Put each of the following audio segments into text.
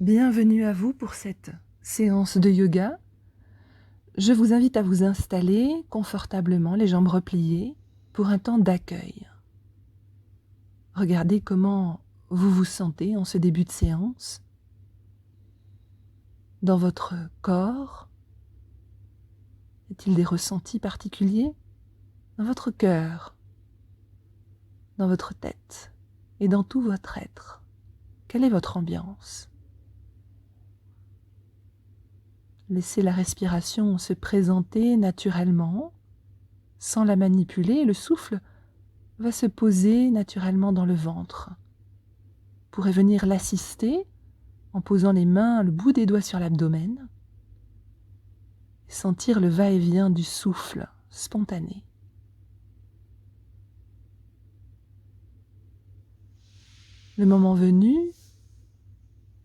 Bienvenue à vous pour cette séance de yoga. Je vous invite à vous installer confortablement, les jambes repliées, pour un temps d'accueil. Regardez comment vous vous sentez en ce début de séance, dans votre corps. Y a-t-il des ressentis particuliers? Dans votre cœur, dans votre tête et dans tout votre être. Quelle est votre ambiance? Laissez la respiration se présenter naturellement, sans la manipuler. Le souffle va se poser naturellement dans le ventre. Vous pourrez venir l'assister en posant les mains, le bout des doigts sur l'abdomen, et sentir le va-et-vient du souffle spontané. Le moment venu,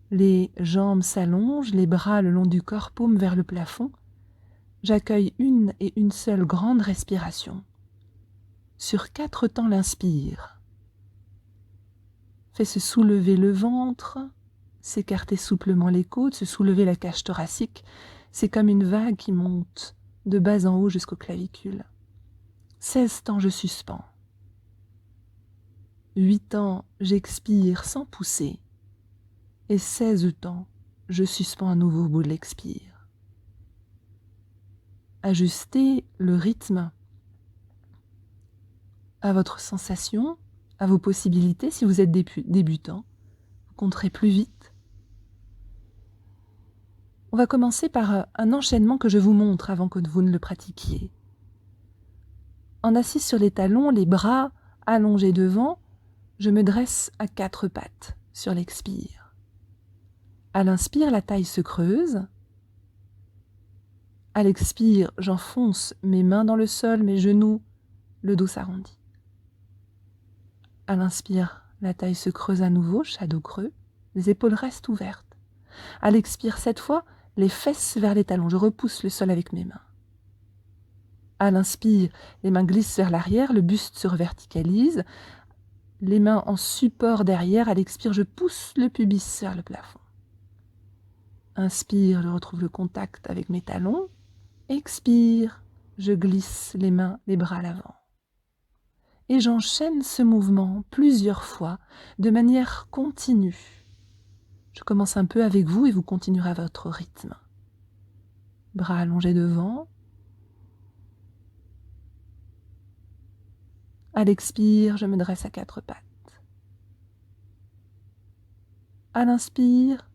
les jambes s'allongent, les bras le long du corps, paume vers le plafond. J'accueille une et une seule grande respiration. Sur 4 temps l'inspire. Fait se soulever le ventre, s'écarter souplement les côtes, se soulever la cage thoracique. C'est comme une vague qui monte de bas en haut jusqu'aux clavicules. 16 temps je suspends. 8 temps j'expire sans pousser. Et 16 temps je suspends à nouveau au bout de l'expire. Ajustez le rythme à votre sensation, à vos possibilités. Si vous êtes débutant, vous compterez plus vite. On va commencer par un enchaînement que je vous montre avant que vous ne le pratiquiez. En assise sur les talons, les bras allongés devant, je me dresse à 4 pattes sur l'expire. À l'inspire, la taille se creuse. À l'expire, j'enfonce mes mains dans le sol, mes genoux, le dos s'arrondit. À l'inspire, la taille se creuse à nouveau, shadow creux, les épaules restent ouvertes. À l'expire, cette fois, les fesses vers les talons, je repousse le sol avec mes mains. À l'inspire, les mains glissent vers l'arrière, le buste se reverticalise, les mains en support derrière. À l'expire, je pousse le pubis vers le plafond. Inspire, je retrouve le contact avec mes talons. Expire, je glisse les mains, les bras à l'avant. Et j'enchaîne ce mouvement plusieurs fois, de manière continue. Je commence un peu avec vous et vous continuerez à votre rythme. Bras allongés devant. À l'expire, je me dresse à 4 pattes. À l'inspire,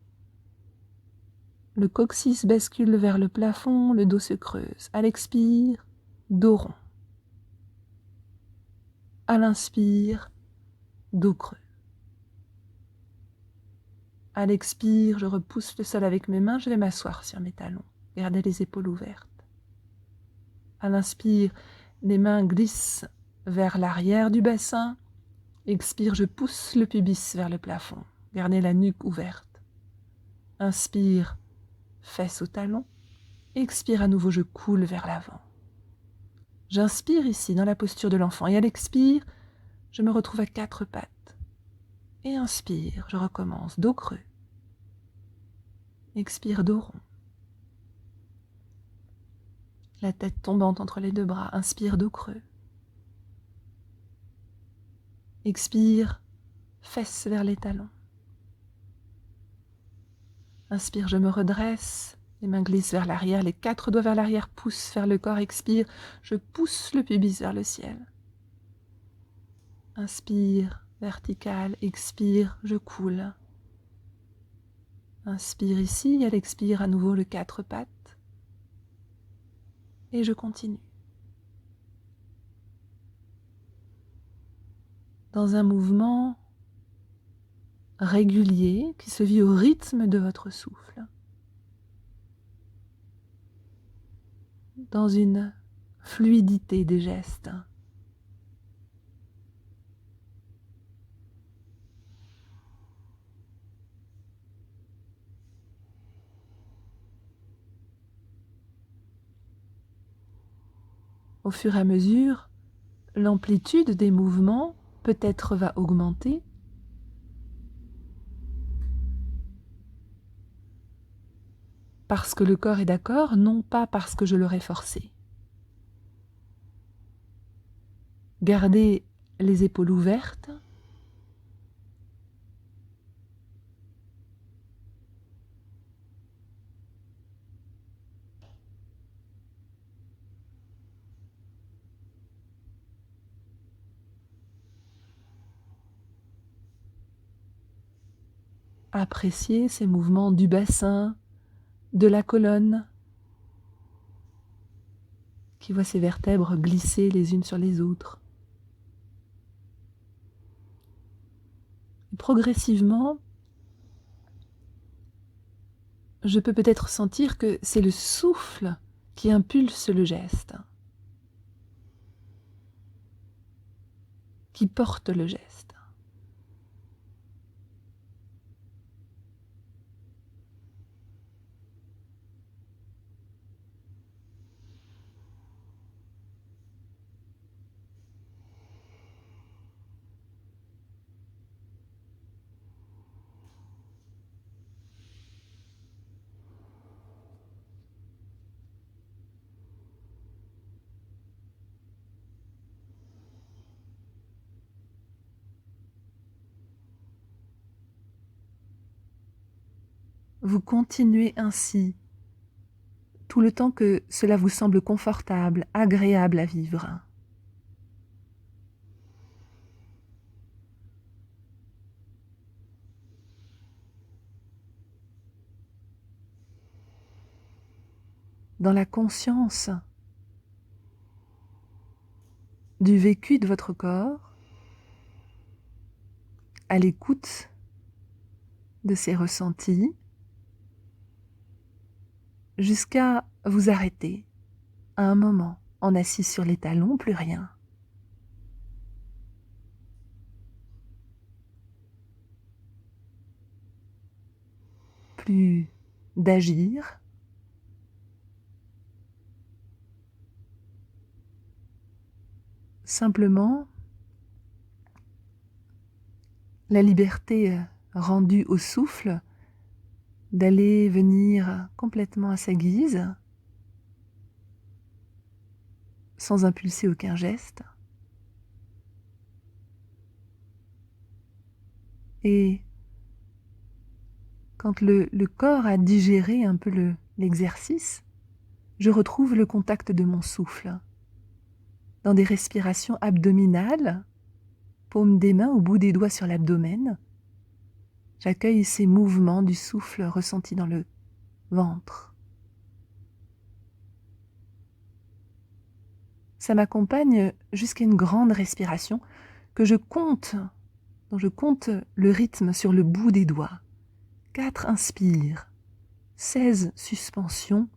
le coccyx bascule vers le plafond, le dos se creuse. À l'expire, dos rond. À l'inspire, dos creux. À l'expire, je repousse le sol avec mes mains, je vais m'asseoir sur mes talons. Gardez les épaules ouvertes. À l'inspire, les mains glissent vers l'arrière du bassin. Expire, je pousse le pubis vers le plafond. Gardez la nuque ouverte. Inspire, fesses au talon. Expire, à nouveau, je coule vers l'avant. J'inspire ici, dans la posture de l'enfant. Et à l'expire, je me retrouve à 4 pattes. Et inspire, je recommence, dos creux. Expire, dos rond. La tête tombante entre les 2 bras. Inspire, dos creux. Expire, fesses vers les talons. Inspire, je me redresse. Les mains glissent vers l'arrière, les 4 doigts vers l'arrière poussent vers le corps. Expire, je pousse le pubis vers le ciel. Inspire, vertical. Expire, je coule. Inspire ici, à l'expire, à nouveau le 4 pattes. Et je continue. Dans un mouvement régulier qui se vit au rythme de votre souffle. Dans une fluidité des gestes. Au fur et à mesure, l'amplitude des mouvements peut-être va augmenter. parce que le corps est d'accord, non pas parce que je l'aurais forcé. Gardez les épaules ouvertes. Appréciez ces mouvements du bassin, de la colonne, qui voit ses vertèbres glisser les unes sur les autres. Et progressivement, je peux peut-être sentir que c'est le souffle qui impulse le geste, qui porte le geste. Vous continuez ainsi tout le temps que cela vous semble confortable, agréable à vivre. Dans la conscience du vécu de votre corps, à l'écoute de ses ressentis, jusqu'à vous arrêter à un moment, en assis sur les talons, plus rien. Plus d'agir, simplement la liberté rendue au souffle d'aller venir complètement à sa guise, sans impulser aucun geste. Et quand le corps a digéré un peu l'exercice, je retrouve le contact de mon souffle. Dans des respirations abdominales, paume des mains au bout des doigts sur l'abdomen, j'accueille ces mouvements du souffle ressenti dans le ventre. Ça m'accompagne jusqu'à une grande respiration que je compte, dont je compte le rythme sur le bout des doigts. 4 inspires, 16 suspensions,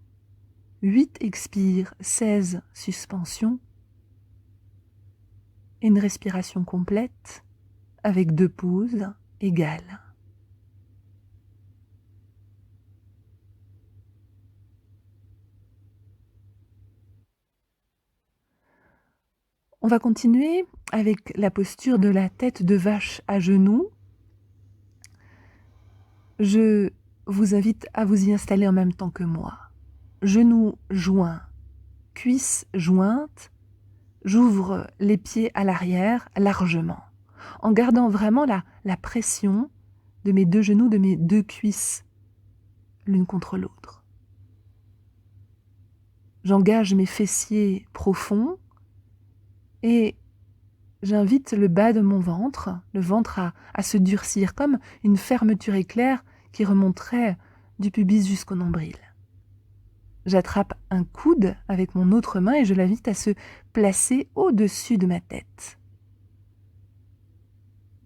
8 expires, 16 suspensions, et une respiration complète avec 2 pauses égales. On va continuer avec la posture de la tête de vache à genoux. Je vous invite à vous y installer en même temps que moi. Genoux joints, cuisses jointes, j'ouvre les pieds à l'arrière largement, en gardant vraiment la pression de mes 2 genoux, de mes 2 cuisses, l'une contre l'autre. J'engage mes fessiers profonds et j'invite le bas de mon ventre, le ventre à se durcir comme une fermeture éclair qui remonterait du pubis jusqu'au nombril. J'attrape un coude avec mon autre main et je l'invite à se placer au-dessus de ma tête.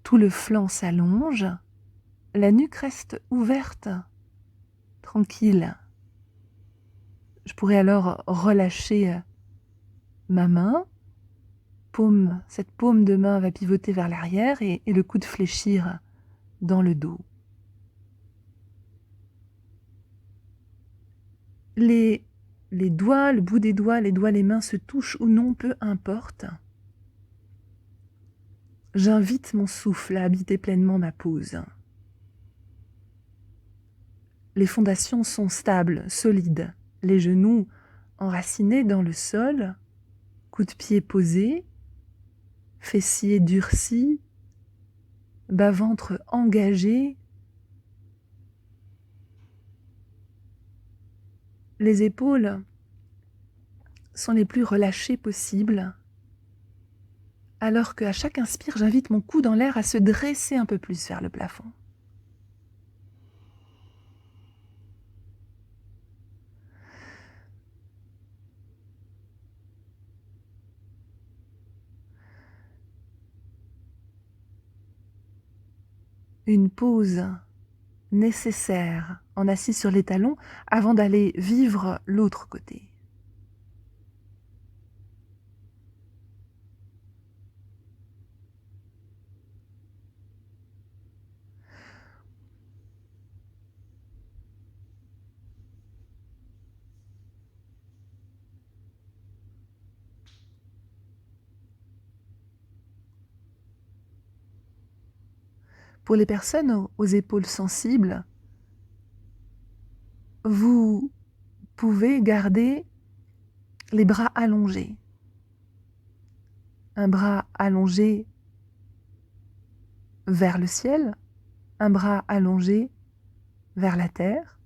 Tout le flanc s'allonge, la nuque reste ouverte, tranquille. Je pourrais alors relâcher ma main. Cette paume de main va pivoter vers l'arrière et le coude fléchir dans le dos. Les doigts, le bout des doigts, les mains se touchent ou non, peu importe. J'invite mon souffle à habiter pleinement ma pose. Les fondations sont stables, solides. Les genoux enracinés dans le sol, coude de pied posé, fessiers durcis, bas-ventre engagé. Les épaules sont les plus relâchées possibles, alors qu'à chaque inspire, j'invite mon cou dans l'air à se dresser un peu plus vers le plafond. Une pause nécessaire en assis sur les talons avant d'aller vivre l'autre côté. Pour les personnes aux épaules sensibles, vous pouvez garder les bras allongés. Un bras allongé vers le ciel, un bras allongé vers la terre.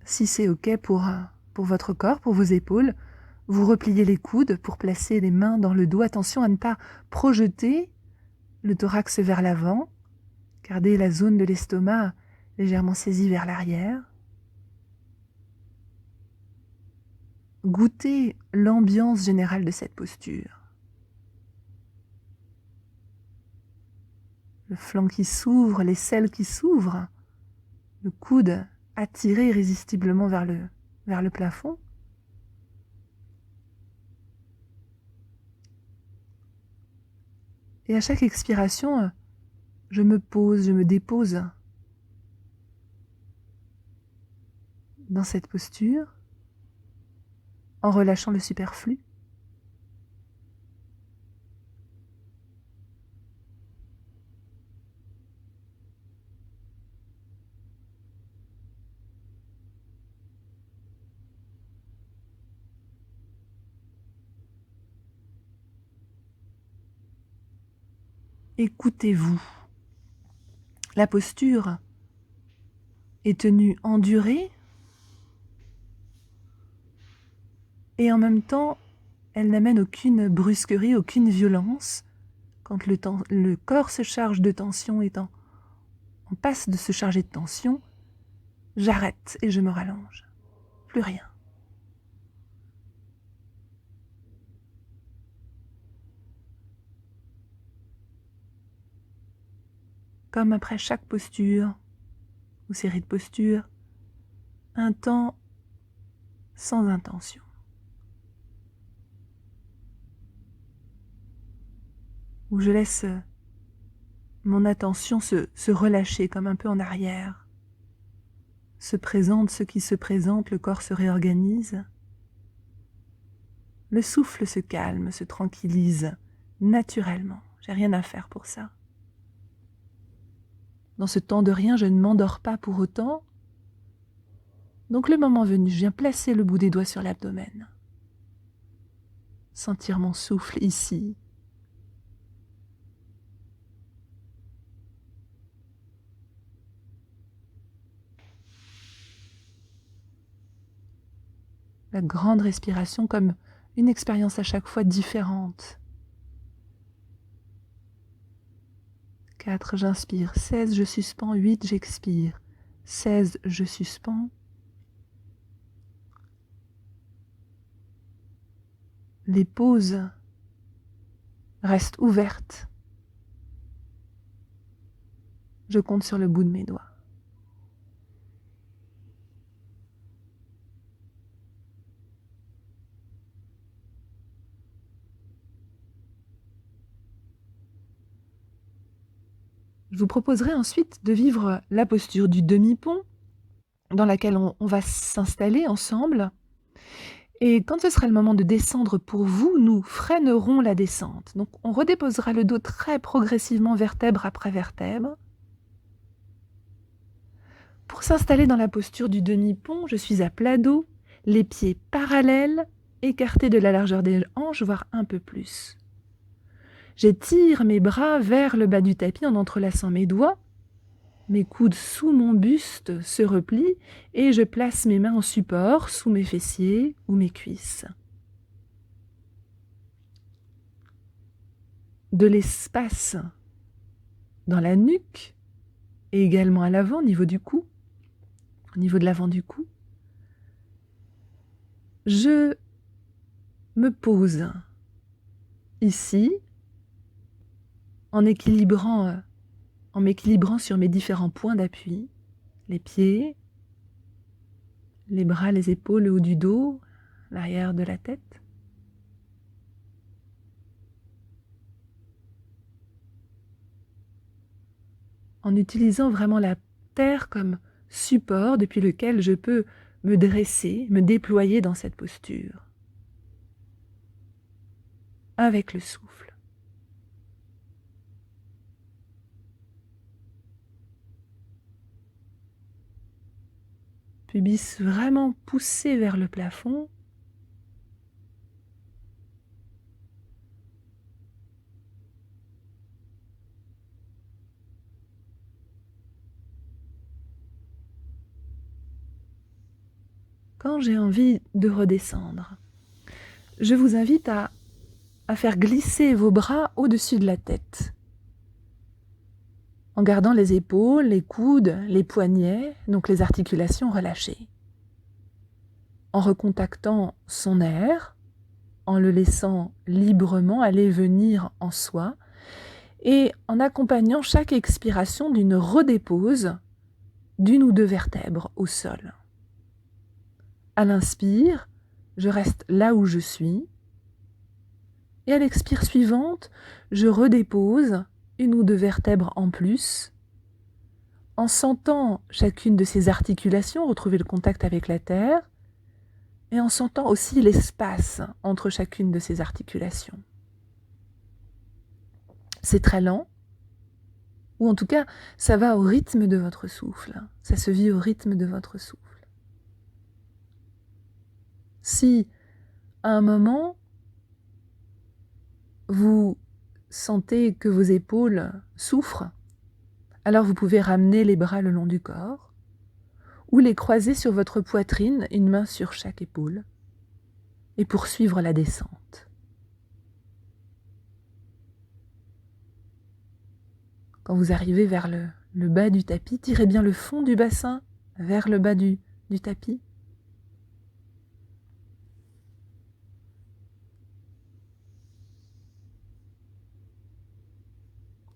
Si c'est OK pour votre corps, pour vos épaules, vous repliez les coudes pour placer les mains dans le dos. Attention à ne pas projeter le thorax vers l'avant. Gardez la zone de l'estomac légèrement saisie vers l'arrière. Goûtez l'ambiance générale de cette posture. Le flanc qui s'ouvre, les selles qui s'ouvrent, le coude attiré irrésistiblement vers le plafond. Et à chaque expiration, je me pose, je me dépose dans cette posture en relâchant le superflu. Écoutez-vous. La posture est tenue en durée et en même temps, elle n'amène aucune brusquerie, aucune violence. Quand le corps se charge de tension et on passe de se charger de tension, j'arrête et je me rallonge. Plus rien. Comme après chaque posture ou série de postures, un temps sans intention. Où je laisse mon attention se relâcher comme un peu en arrière. Se présente ce qui se présente, le corps se réorganise. Le souffle se calme, se tranquillise naturellement. J'ai rien à faire pour ça. Dans ce temps de rien, je ne m'endors pas pour autant. Donc le moment venu, je viens placer le bout des doigts sur l'abdomen. Sentir mon souffle ici. La grande respiration comme une expérience à chaque fois différente. 4, j'inspire. 16, je suspends. 8, j'expire. 16, je suspends. Les pauses restent ouvertes. Je compte sur le bout de mes doigts. Je vous proposerai ensuite de vivre la posture du demi-pont dans laquelle on va s'installer ensemble. Et quand ce sera le moment de descendre pour vous, nous freinerons la descente. Donc on redéposera le dos très progressivement vertèbre après vertèbre. Pour s'installer dans la posture du demi-pont, je suis à plat dos, les pieds parallèles, écartés de la largeur des hanches, voire un peu plus. J'étire mes bras vers le bas du tapis en entrelaçant mes doigts. Mes coudes sous mon buste se replient et je place mes mains en support sous mes fessiers ou mes cuisses. De l'espace dans la nuque et également à l'avant, au niveau du cou, au niveau de l'avant du cou. Je me pose ici en m'équilibrant sur mes différents points d'appui, les pieds, les bras, les épaules, le haut du dos, l'arrière de la tête. En utilisant vraiment la terre comme support depuis lequel je peux me dresser, me déployer dans cette posture. Avec le souffle. Pubis vraiment poussé vers le plafond. Quand j'ai envie de redescendre, je vous invite à faire glisser vos bras au-dessus de la tête, en gardant les épaules, les coudes, les poignets, donc les articulations relâchées, en recontactant son air, en le laissant librement aller venir en soi, et en accompagnant chaque expiration d'une redépose d'une ou deux vertèbres au sol. À l'inspire, je reste là où je suis, et à l'expire suivante, je redépose une ou deux vertèbres en plus, en sentant chacune de ces articulations retrouver le contact avec la terre, et en sentant aussi l'espace entre chacune de ces articulations. C'est très lent, ou en tout cas, ça va au rythme de votre souffle, ça se vit au rythme de votre souffle. Si, à un moment, vous sentez que vos épaules souffrent, alors vous pouvez ramener les bras le long du corps ou les croiser sur votre poitrine, une main sur chaque épaule, et poursuivre la descente. Quand vous arrivez vers le bas du tapis, tirez bien le fond du bassin vers le bas du tapis.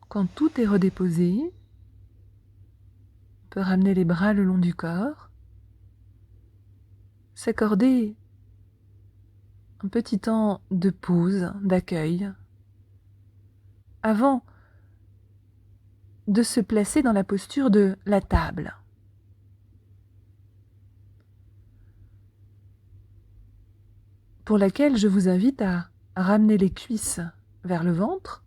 Quand tout est redéposé, on peut ramener les bras le long du corps, s'accorder un petit temps de pause, d'accueil, avant de se placer dans la posture de la table. Pour laquelle je vous invite à ramener les cuisses vers le ventre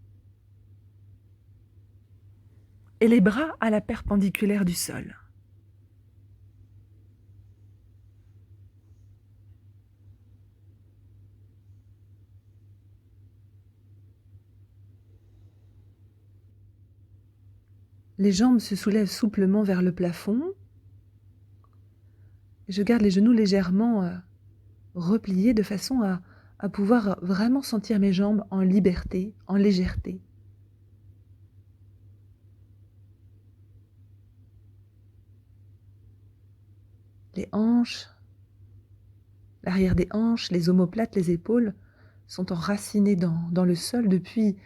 et les bras à la perpendiculaire du sol. Les jambes se soulèvent souplement vers le plafond. Je garde les genoux légèrement repliés de façon à pouvoir vraiment sentir mes jambes en liberté, en légèreté. Les hanches, l'arrière des hanches, les omoplates, les épaules sont enracinées dans le sol. Depuis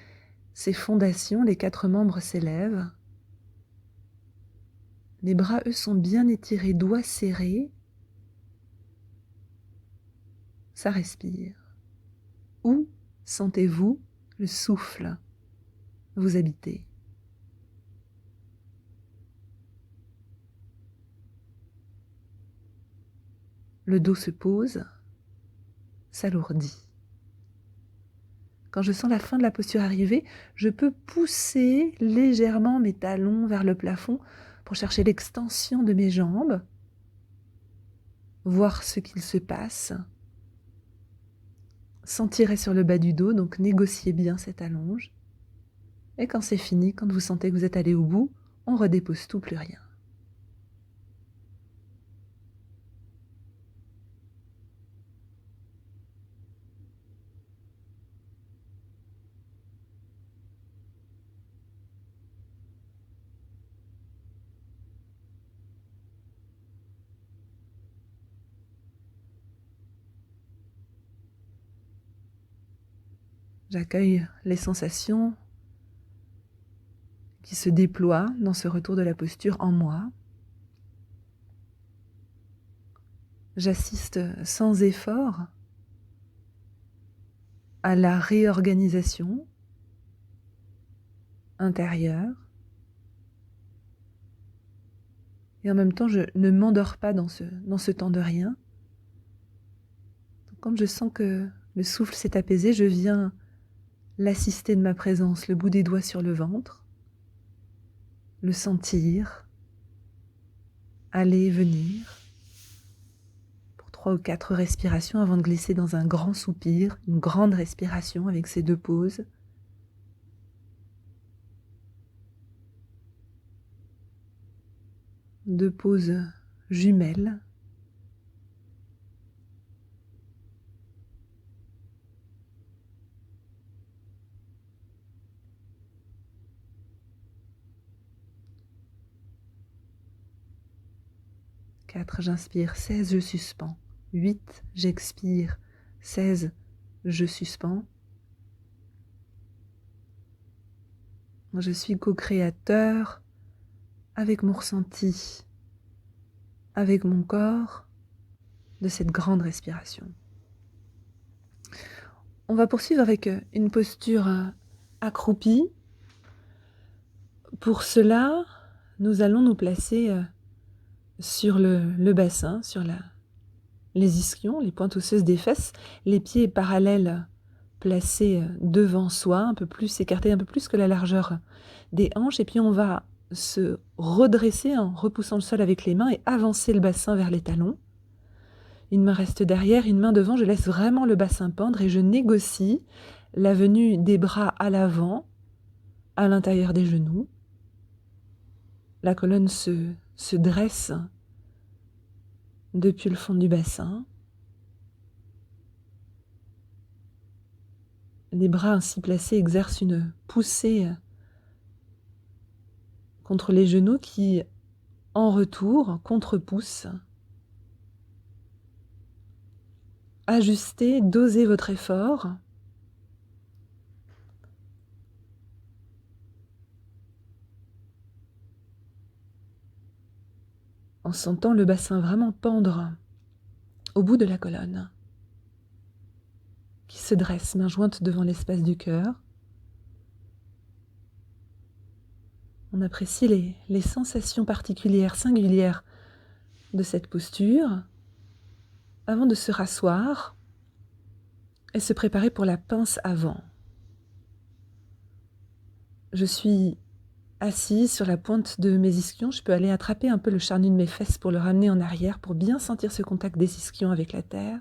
ces fondations, les 4 membres s'élèvent. Les bras, eux, sont bien étirés, doigts serrés. Ça respire. Où sentez-vous le souffle vous habiter? Le dos se pose, s'alourdit. Quand je sens la fin de la posture arriver, je peux pousser légèrement mes talons vers le plafond pour chercher l'extension de mes jambes, voir ce qu'il se passe, sentir sur le bas du dos, donc négocier bien cette allonge. Et quand c'est fini, quand vous sentez que vous êtes allé au bout, on redépose tout, plus rien. J'accueille les sensations qui se déploient dans ce retour de la posture en moi. J'assiste sans effort à la réorganisation intérieure. Et en même temps, je ne m'endors pas dans ce temps de rien. Donc, quand je sens que le souffle s'est apaisé, je viens l'assister de ma présence, le bout des doigts sur le ventre, le sentir, aller et venir, pour 3 ou 4 respirations avant de glisser dans un grand soupir, une grande respiration avec ces 2 pauses. Deux pauses jumelles. Quatre, j'inspire, 16, je suspends. 8, j'expire, 16, je suspends. Je suis co-créateur avec mon ressenti, avec mon corps, de cette grande respiration. On va poursuivre avec une posture accroupie. Pour cela, nous allons nous placer sur le bassin, sur les ischions, les pointes osseuses des fesses, les pieds parallèles placés devant soi, un peu plus écartés, un peu plus que la largeur des hanches, et puis on va se redresser en repoussant le sol avec les mains et avancer le bassin vers les talons. Une main reste derrière, une main devant, je laisse vraiment le bassin pendre et je négocie la venue des bras à l'avant, à l'intérieur des genoux. La colonne se dresse depuis le fond du bassin. Les bras ainsi placés exercent une poussée contre les genoux qui, en retour, contre-poussent. Ajustez, dosez votre effort. En sentant le bassin vraiment pendre au bout de la colonne, qui se dresse, main jointe devant l'espace du cœur. On apprécie les sensations particulières, singulières de cette posture, avant de se rasseoir et se préparer pour la pince avant. Je suis assise sur la pointe de mes ischions, je peux aller attraper un peu le charnu de mes fesses pour le ramener en arrière, pour bien sentir ce contact des ischions avec la terre.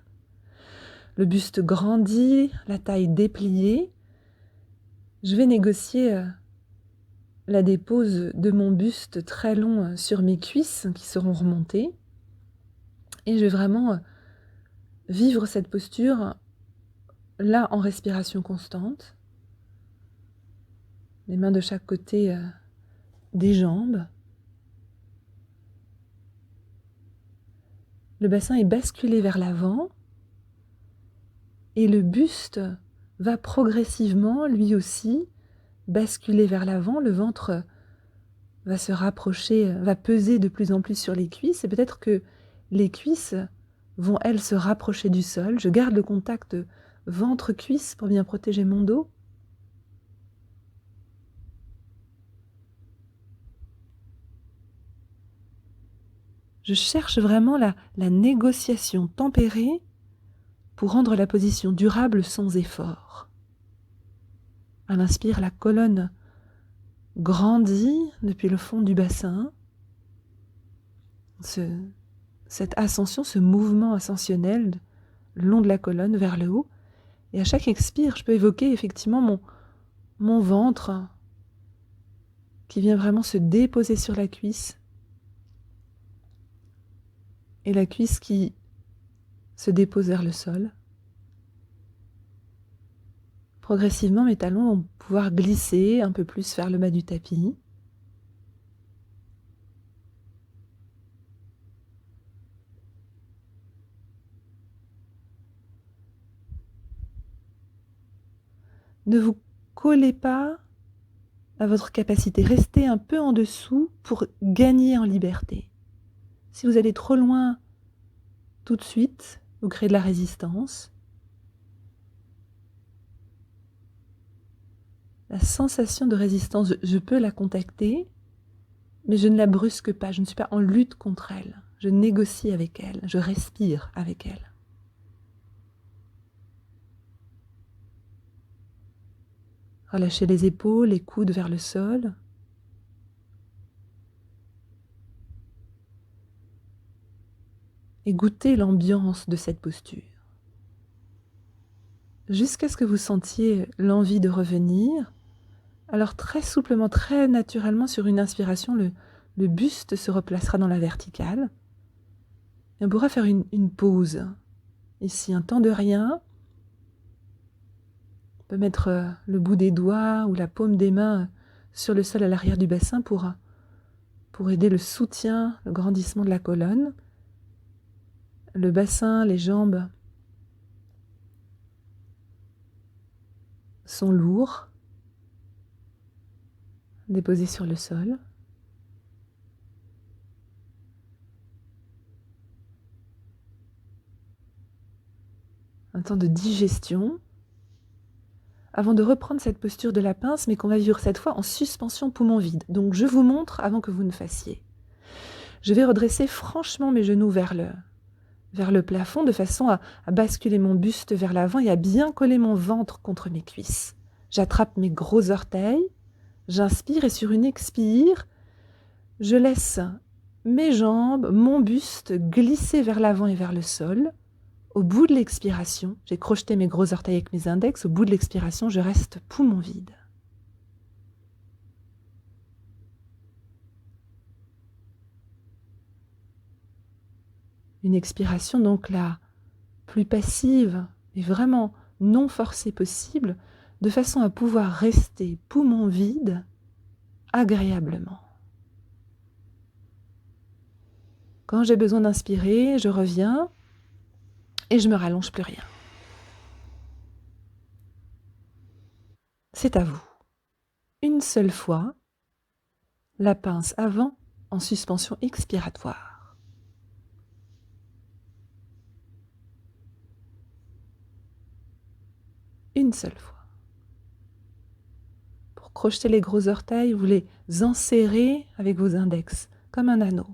Le buste grandit, la taille dépliée. Je vais négocier la dépose de mon buste très long sur mes cuisses qui seront remontées. Et je vais vraiment vivre cette posture là en respiration constante. Les mains de chaque côté des jambes. Le bassin est basculé vers l'avant et le buste va progressivement, lui aussi, basculer vers l'avant. Le ventre va se rapprocher, va peser de plus en plus sur les cuisses et peut-être que les cuisses vont, elles, se rapprocher du sol. Je garde le contact ventre-cuisse pour bien protéger mon dos. Je cherche vraiment la négociation tempérée pour rendre la position durable sans effort. À l'inspire, la colonne grandit depuis le fond du bassin. cette ascension, ce mouvement ascensionnel le long de la colonne vers le haut. Et à chaque expire, je peux évoquer effectivement mon ventre qui vient vraiment se déposer sur la cuisse et la cuisse qui se dépose vers le sol. Progressivement, mes talons vont pouvoir glisser un peu plus vers le bas du tapis. Ne vous collez pas à votre capacité. Restez un peu en dessous pour gagner en liberté. Si vous allez trop loin tout de suite, vous créez de la résistance. La sensation de résistance, je peux la contacter, mais je ne la brusque pas. Je ne suis pas en lutte contre elle. Je négocie avec elle. Je respire avec elle. Relâchez les épaules, les coudes vers le sol. Et goûtez l'ambiance de cette posture. Jusqu'à ce que vous sentiez l'envie de revenir. Alors très souplement, très naturellement, sur une inspiration, le buste se replacera dans la verticale. Et on pourra faire une pause. Ici, un temps de rien. On peut mettre le bout des doigts ou la paume des mains sur le sol à l'arrière du bassin pour aider le soutien, le grandissement de la colonne. Le bassin, les jambes sont lourds, déposés sur le sol. Un temps de digestion avant de reprendre cette posture de la pince, mais qu'on va vivre cette fois en suspension poumon vide. Donc je vous montre avant que vous ne fassiez. Je vais redresser franchement mes genoux vers le plafond de façon à basculer mon buste vers l'avant et à bien coller mon ventre contre mes cuisses. J'attrape mes gros orteils, j'inspire et sur une expire, je laisse mes jambes, mon buste glisser vers l'avant et vers le sol. Au bout de l'expiration, j'ai crocheté mes gros orteils avec mes index. Au bout de l'expiration, je reste poumon vide. Une expiration donc la plus passive et vraiment non forcée possible, de façon à pouvoir rester poumon vide agréablement. Quand j'ai besoin d'inspirer, je reviens et je me rallonge plus rien. C'est à vous. Une seule fois, la pince avant en suspension expiratoire. Une seule fois. Pour crocheter les gros orteils, vous les enserrez avec vos index, comme un anneau.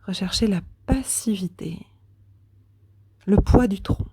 Recherchez la passivité, le poids du tronc.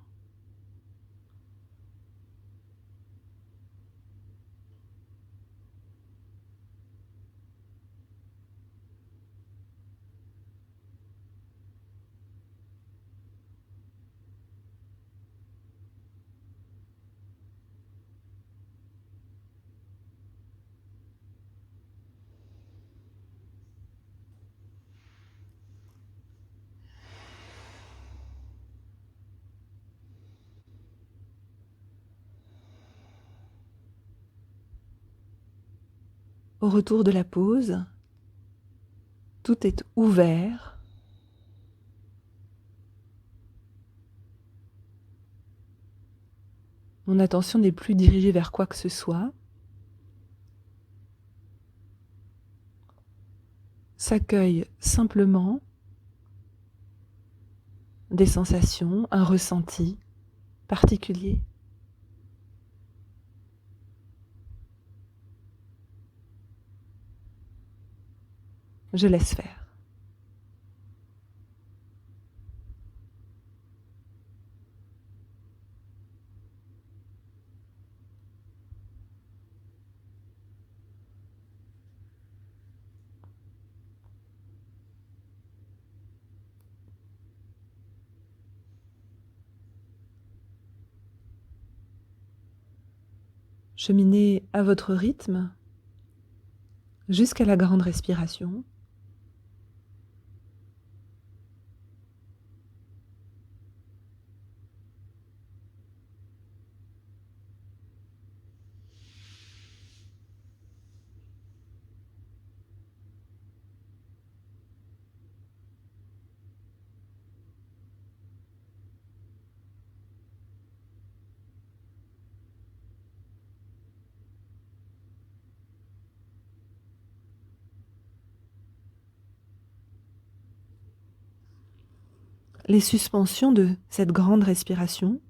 Au retour de la pause, tout est ouvert. Mon attention n'est plus dirigée vers quoi que ce soit. S'accueille simplement des sensations, un ressenti particulier. Je laisse faire. cheminez à votre rythme jusqu'à la grande respiration. Les suspensions de cette grande respiration,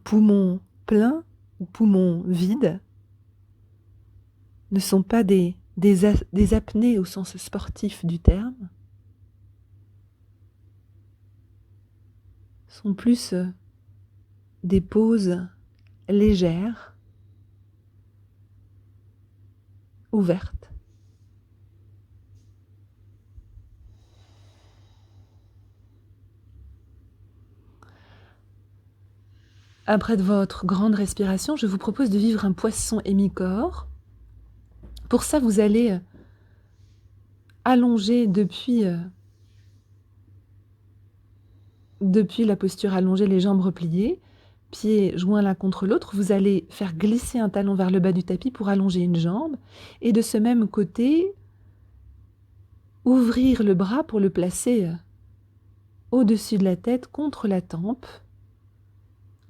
poumons pleins ou poumons vides, ne sont pas des apnées au sens sportif du terme, sont plus des pauses légères, ouvertes. Après votre grande respiration, je vous propose de vivre un poisson hémicorps. Pour ça, vous allez allonger depuis la posture allongée, les jambes repliées, pieds joints l'un contre l'autre. Vous allez faire glisser un talon vers le bas du tapis pour allonger une jambe. Et de ce même côté, ouvrir le bras pour le placer au-dessus de la tête, contre la tempe.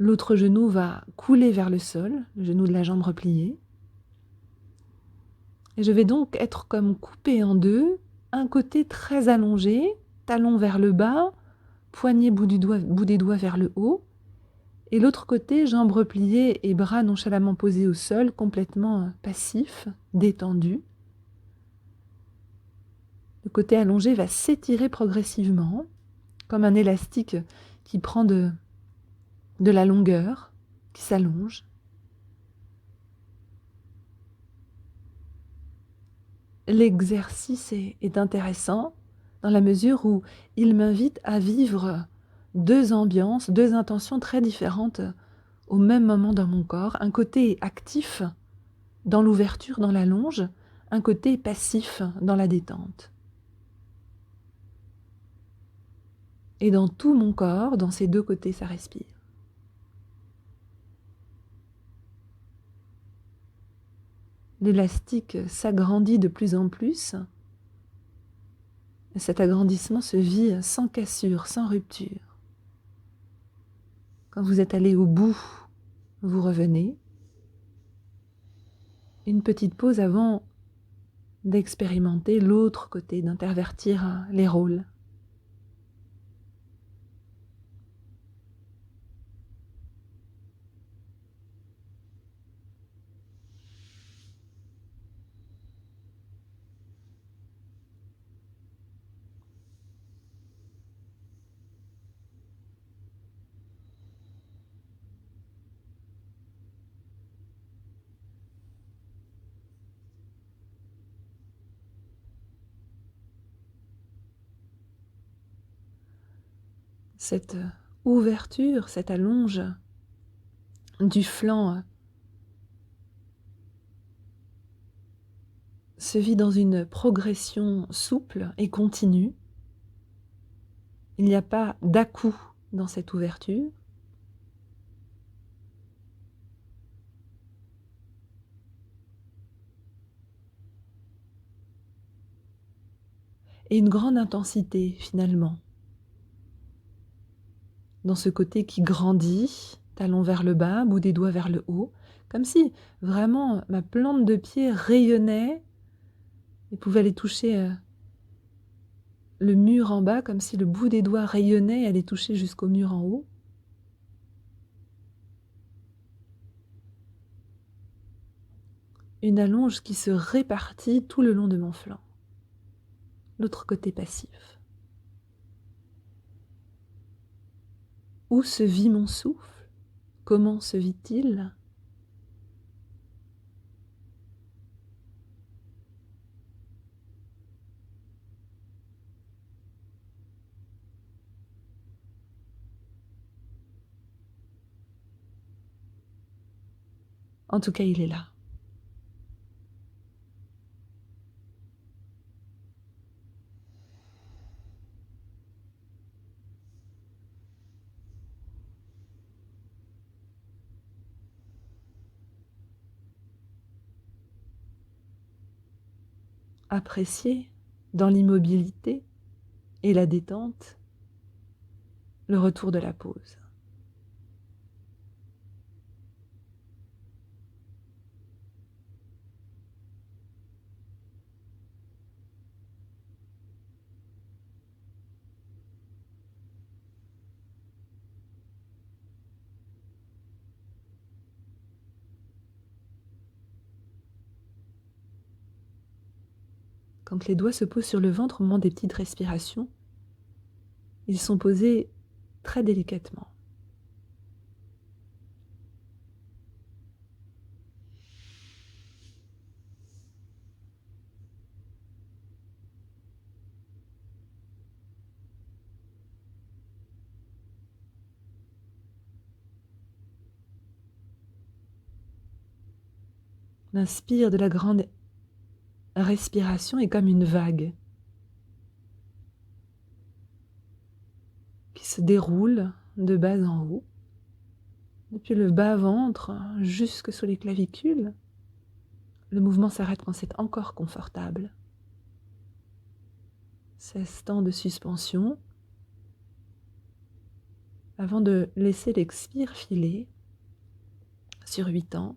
L'autre genou va couler vers le sol, le genou de la jambe repliée. Et je vais donc être comme coupé en deux, un côté très allongé, talon vers le bas, poignet bout des doigts vers le haut, et l'autre côté, jambes repliées et bras nonchalamment posés au sol, complètement passif, détendu. Le côté allongé va s'étirer progressivement, comme un élastique qui prend de la longueur, qui s'allonge. L'exercice est intéressant dans la mesure où il m'invite à vivre deux ambiances, deux intentions très différentes au même moment dans mon corps. Un côté actif dans l'ouverture, dans la longe, un côté passif dans la détente. Et dans tout mon corps, dans ces deux côtés, ça respire. L'élastique s'agrandit de plus en plus. Cet agrandissement se vit sans cassure, sans rupture. Quand vous êtes allé au bout, vous revenez. Une petite pause avant d'expérimenter l'autre côté, d'intervertir les rôles. Cette ouverture, cette allonge du flanc se vit dans une progression souple et continue. Il n'y a pas d'à-coup dans cette ouverture. Et une grande intensité finalement. Dans ce côté qui grandit, talon vers le bas, bout des doigts vers le haut, comme si vraiment ma plante de pied rayonnait et pouvait aller toucher le mur en bas, comme si le bout des doigts rayonnait et allait toucher jusqu'au mur en haut. Une allonge qui se répartit tout le long de mon flanc. L'autre côté passif. Où se vit mon souffle? Comment se vit-il? En tout cas, il est là. Appréciez dans l'immobilité et la détente le retour de la pause. Quand les doigts se posent sur le ventre au moment des petites respirations, ils sont posés très délicatement. L'inspire de la grande respiration est comme une vague qui se déroule de bas en haut, depuis le bas-ventre jusque sous les clavicules. Le mouvement s'arrête quand c'est encore confortable. 16 temps de suspension avant de laisser l'expire filer sur 8 ans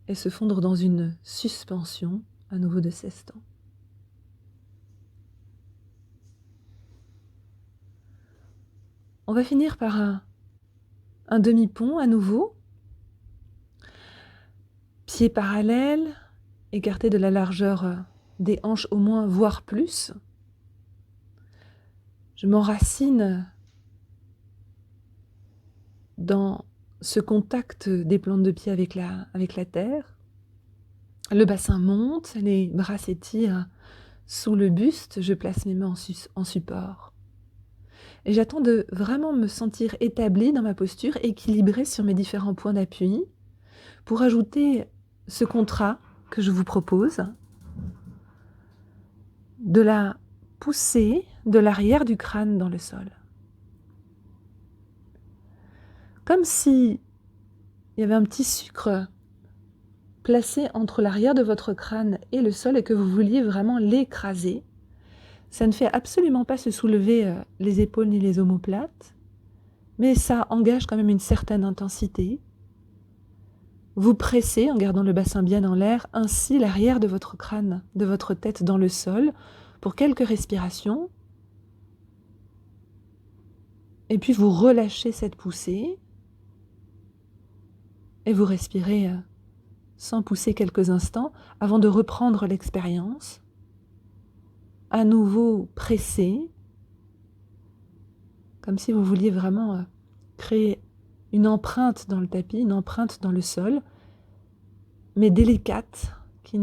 et se fondre dans une suspension à nouveau de 16 temps. On va finir par un demi-pont à nouveau. Pieds parallèles, écartés de la largeur des hanches au moins, voire plus. Je m'enracine dans ce contact des plantes de pied avec la terre. Le bassin monte, les bras s'étirent sous le buste, je place mes mains en support. Et j'attends de vraiment me sentir établie dans ma posture, équilibrée sur mes différents points d'appui, pour ajouter ce contrat que je vous propose, de la poussée de l'arrière du crâne dans le sol. Comme si il y avait un petit sucre placé entre l'arrière de votre crâne et le sol et que vous vouliez vraiment l'écraser. Ça ne fait absolument pas se soulever les épaules ni les omoplates, mais ça engage quand même une certaine intensité. Vous pressez, en gardant le bassin bien en l'air, ainsi l'arrière de votre crâne, de votre tête dans le sol, pour quelques respirations. Et puis vous relâchez cette poussée et vous respirez sans pousser quelques instants avant de reprendre l'expérience. À nouveau pressé, comme si vous vouliez vraiment créer une empreinte dans le tapis, une empreinte dans le sol, mais délicate, qui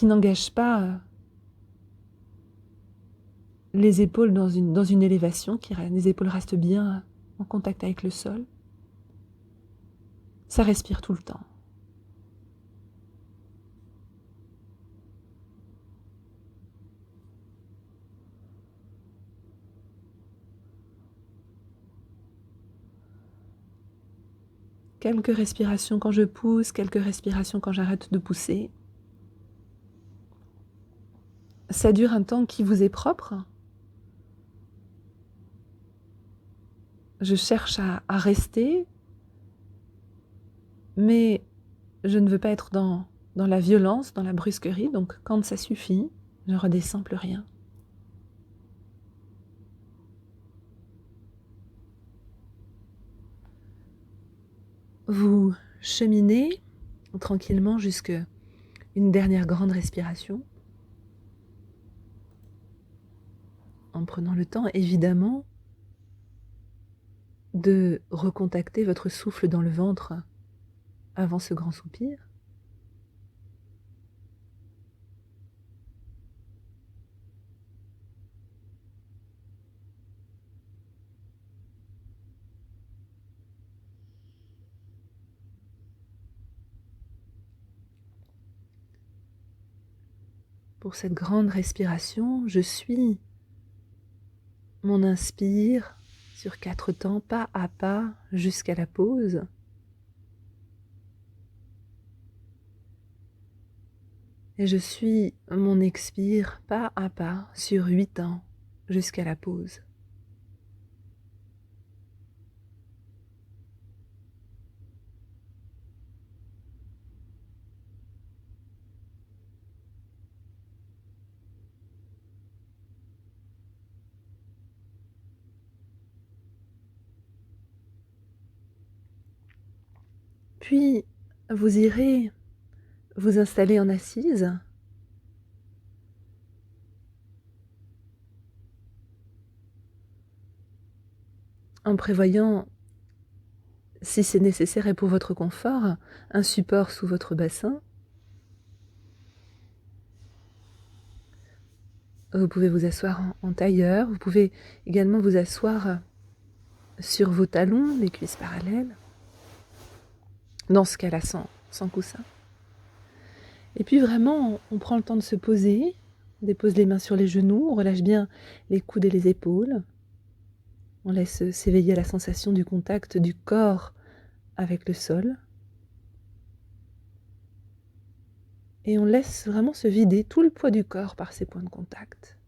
n'engage pas les épaules dans une élévation, les épaules restent bien en contact avec le sol. Ça respire tout le temps. Quelques respirations quand je pousse, quelques respirations quand j'arrête de pousser. Ça dure un temps qui vous est propre. Je cherche à rester, mais je ne veux pas être dans la violence, dans la brusquerie, donc quand ça suffit, je redescends plus rien. Vous cheminez tranquillement jusqu'à une dernière grande respiration, en prenant le temps, évidemment, de recontacter votre souffle dans le ventre avant ce grand soupir. pour cette grande respiration. Je suis mon inspire sur 4 temps, pas à pas, jusqu'à la pause. Et je suis mon expire pas à pas sur 8 temps, jusqu'à la pause. Puis, vous irez vous installer en assise, en prévoyant, si c'est nécessaire et pour votre confort, un support sous votre bassin. Vous pouvez vous asseoir en tailleur, vous pouvez également vous asseoir sur vos talons, les cuisses parallèles, dans ce cas-là sans coussin. Et puis vraiment, on prend le temps de se poser, on dépose les mains sur les genoux, on relâche bien les coudes et les épaules, on laisse s'éveiller à la sensation du contact du corps avec le sol, et on laisse vraiment se vider tout le poids du corps par ces points de contact.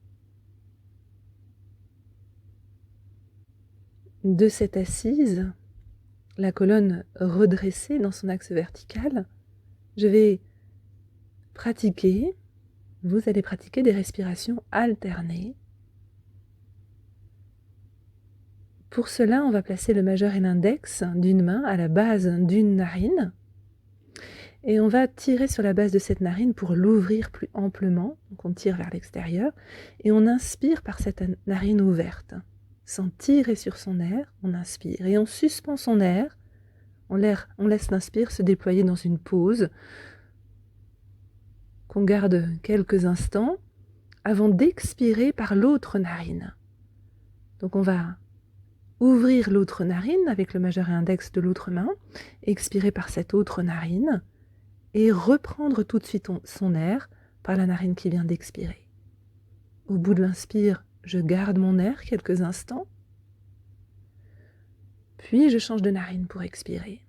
De cette assise, la colonne redressée dans son axe vertical, je vais pratiquer, vous allez pratiquer des respirations alternées. Pour cela, on va placer le majeur et l'index d'une main à la base d'une narine et on va tirer sur la base de cette narine pour l'ouvrir plus amplement. Donc on tire vers l'extérieur et on inspire par cette narine ouverte. Sans tirer sur son air, on inspire et on suspend son air. On laisse l'inspire se déployer dans une pause qu'on garde quelques instants avant d'expirer par l'autre narine. Donc on va ouvrir l'autre narine avec le majeur et index de l'autre main, expirer par cette autre narine et reprendre tout de suite son air par la narine qui vient d'expirer. Au bout de l'inspire, je garde mon air quelques instants, puis je change de narine pour expirer.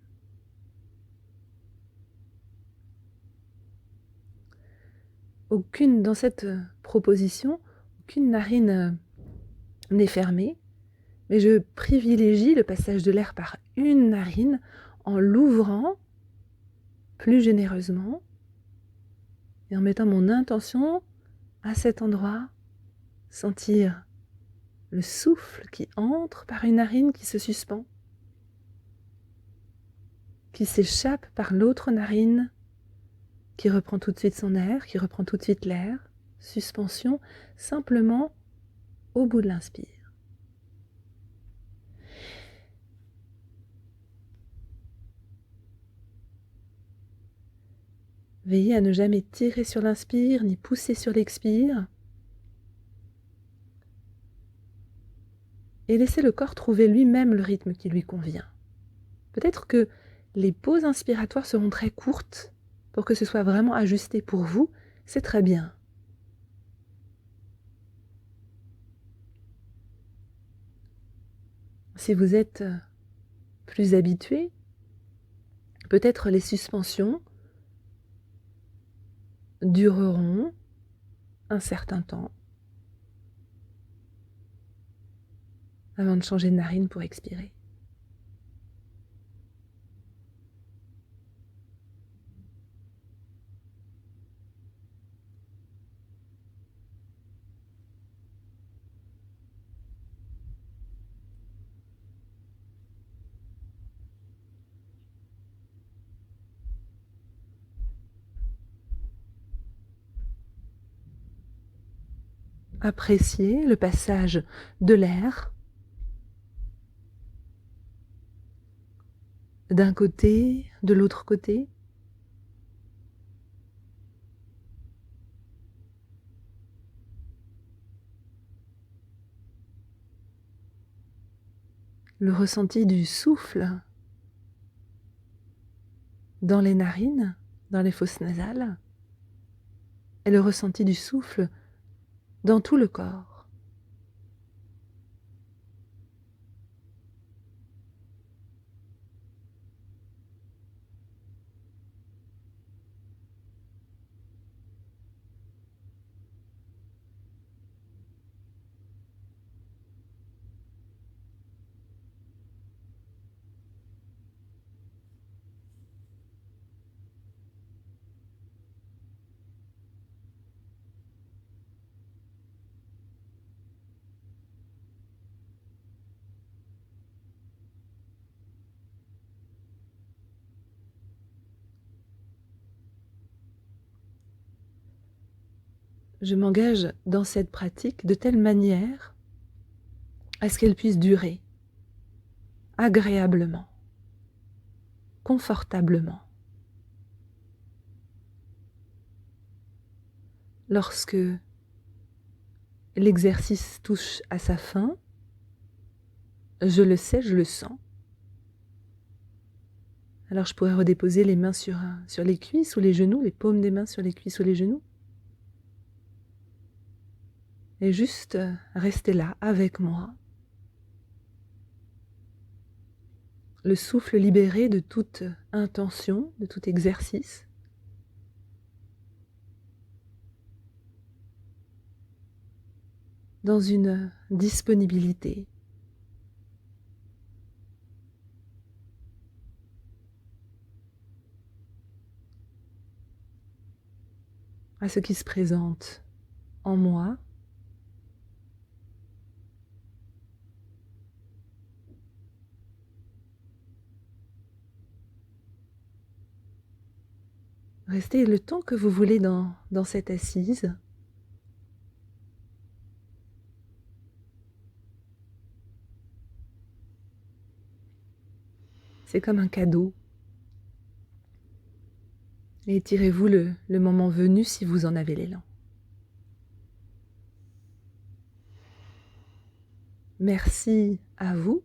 Dans cette proposition, aucune narine n'est fermée, mais je privilégie le passage de l'air par une narine en l'ouvrant plus généreusement et en mettant mon intention à cet endroit, sentir le souffle qui entre par une narine qui se suspend, qui s'échappe par l'autre narine, qui reprend tout de suite son air, qui reprend tout de suite l'air, suspension simplement au bout de l'inspire. Veillez à ne jamais tirer sur l'inspire ni pousser sur l'expire. Et laissez le corps trouver lui-même le rythme qui lui convient. Peut-être que les pauses inspiratoires seront très courtes pour que ce soit vraiment ajusté pour vous. C'est très bien. Si vous êtes plus habitué, peut-être les suspensions dureront un certain temps avant de changer de narine pour expirer. Appréciez le passage de l'air d'un côté, de l'autre côté. Le ressenti du souffle dans les narines, dans les fosses nasales, et le ressenti du souffle dans tout le corps. Je m'engage dans cette pratique de telle manière à ce qu'elle puisse durer agréablement, confortablement. Lorsque l'exercice touche à sa fin, je le sais, je le sens. Alors je pourrais redéposer les mains sur les cuisses ou les genoux, les paumes des mains sur les cuisses ou les genoux. Et juste rester là avec moi. Le souffle libéré de toute intention, de tout exercice. Dans une disponibilité. À ce qui se présente en moi. Restez le temps que vous voulez dans cette assise. C'est comme un cadeau. Et tirez-vous le moment venu si vous en avez l'élan. Merci à vous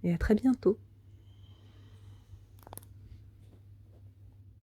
et à très bientôt.